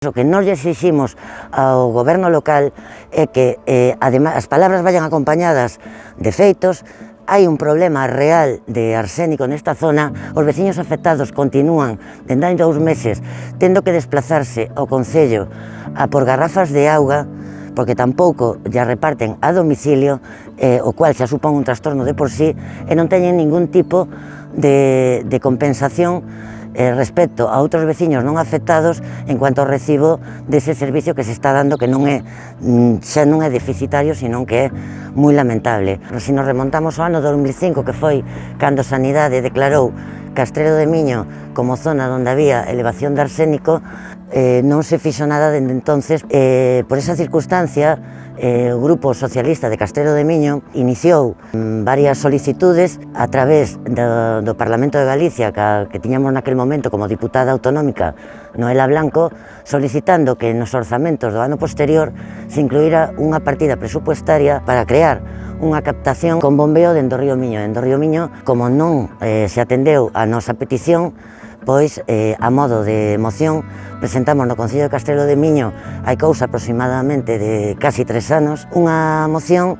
O que nós lle exiximos ao goberno local é que, ademais, as palabras vayan acompañadas de feitos. Hai un problema real de arsénico nesta zona. Os veciños afectados continúan, dende hai 2 meses, tendo que desplazarse ao concello a por garrafas de auga, porque tampouco lle reparten a domicilio, o cual xa supón un trastorno de por sí, e non teñen ningún tipo de compensación respecto a outros veciños non afectados en cuanto ao recibo dese servicio que se está dando, que non é, xa non é deficitario, sino que é moi lamentable. Se nos remontamos ao ano 2005, que foi cando Sanidade declarou Castredo de Miño como zona onde había elevación de arsénico, non se fixo nada dende entonces. Por esa circunstancia, o Grupo Socialista de Castredo de Miño iniciou varias solicitudes a través do Parlamento de Galicia, que tiñamos naquel momento como diputada autonómica Noela Blanco, solicitando que nos orzamentos do ano posterior se incluíra unha partida presupuestaria para crear unha captación con bombeo dentro do río Miño. Dentro do río Miño, como non se atendeu a nosa petición, pois, a modo de moción, presentamos no Concello de Castredo de Miño hai cousa aproximadamente de casi 3 anos, unha moción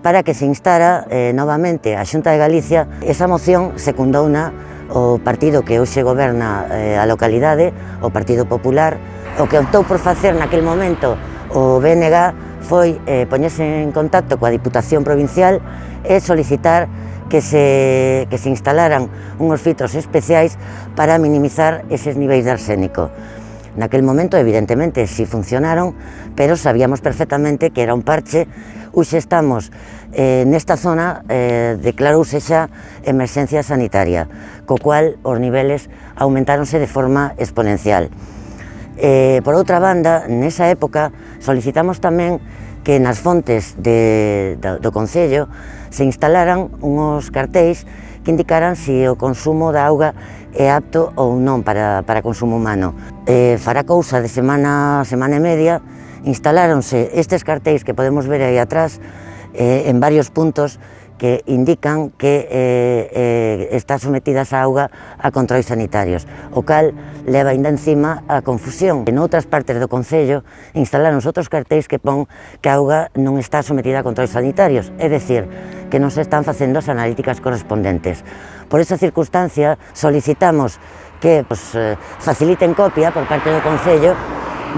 para que se instara novamente a Xunta de Galicia. Esa moción secundouna o partido que hoxe goberna a localidade, o Partido Popular. O que optou por facer naquel momento o BNG foi poñerse en contacto coa Diputación Provincial e solicitar que se instalaran unhos filtros especiais para minimizar eses niveis de arsénico. Naquel momento, evidentemente, si funcionaron, pero sabíamos perfectamente que era un parche. Hoxe estamos nesta zona, declarouse xa emerxencia sanitaria, co cual os niveles aumentáronse de forma exponencial. Por outra banda, nesa época, solicitamos tamén que nas fontes do Concello se instalaran unhos cartéis que indicaran se o consumo da auga é apto ou non para consumo humano. Fará cousa de semana e media, instaláronse estes cartéis que podemos ver aí atrás en varios puntos que indican que está sometida esa auga a controis sanitarios, o cal leva ainda encima a confusión. En outras partes do Concello instalaron outros cartéis que pon que a auga non está sometida a controis sanitarios, é dicir, que non se están facendo as analíticas correspondentes. Por esa circunstancia solicitamos que faciliten copia por parte do Concello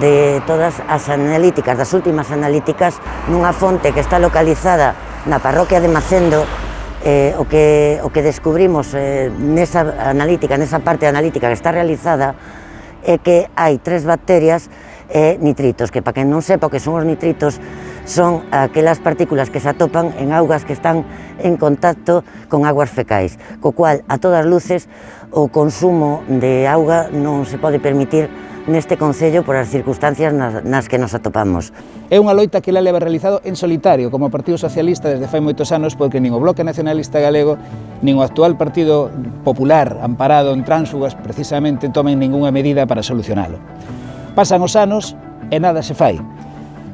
de todas as analíticas, das últimas analíticas, nunha fonte que está localizada na parroquia de Macendo. O que descubrimos nesa analítica, nesa parte analítica que está realizada, é que hai 3 bacterias e nitritos, que para quen non sepa o que son os nitritos, son aquelas partículas que se atopan en augas que están en contacto con aguas fecais, co cual, a todas luces, o consumo de auga non se pode permitir neste Concello por as circunstancias nas que nos atopamos. É unha loita que ela leva realizado en solitario como Partido Socialista desde fai moitos anos, porque nin o Bloque Nacionalista Galego nin o actual Partido Popular, amparado en tránsfugas, precisamente tomen ningunha medida para solucionalo. Pasan os anos e nada se fai.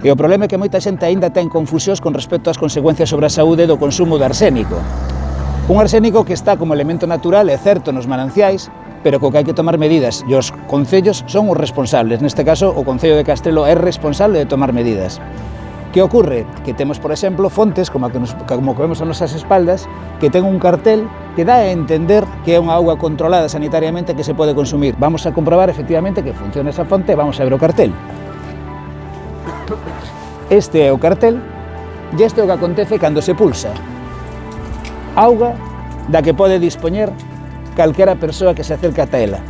E o problema é que moita xente aínda ten confusións con respecto ás consecuencias sobre a saúde do consumo de arsénico. Un arsénico que está como elemento natural, é certo, nos mananciais, pero co que hai que tomar medidas, e os concellos son os responsables. Neste caso, o Concello de Castrelo é responsable de tomar medidas. Que ocorre? Que temos, por exemplo, fontes, como que vemos a nosas espaldas, que ten un cartel que dá a entender que é unha auga controlada sanitariamente que se pode consumir. Vamos a comprobar, efectivamente, que funciona esa fonte, vamos a ver o cartel. Este é o cartel, e este é o que acontece cando se pulsa. Auga da que pode dispoñer calquera persoa que se acerca ata ela.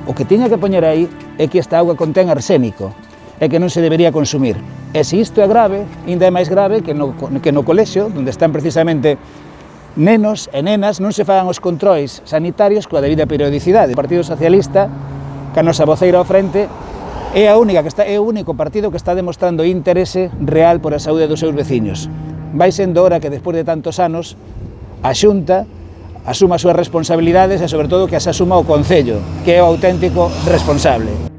O que tiña que poñer aí é que esta auga contén arsénico e que non se debería consumir. E se isto é grave, ainda é máis grave que no colexio, onde están precisamente nenos e nenas, non se fagan os controis sanitarios coa debida periodicidade. O Partido Socialista, que a nosa voceira ao frente, é o único partido que está demostrando interese real por a saúde dos seus veciños. Vai sendo hora que, despois de tantos anos, a Xunta asuma as súas responsabilidades e, sobre todo, que as asuma o Concello, que é o auténtico responsable.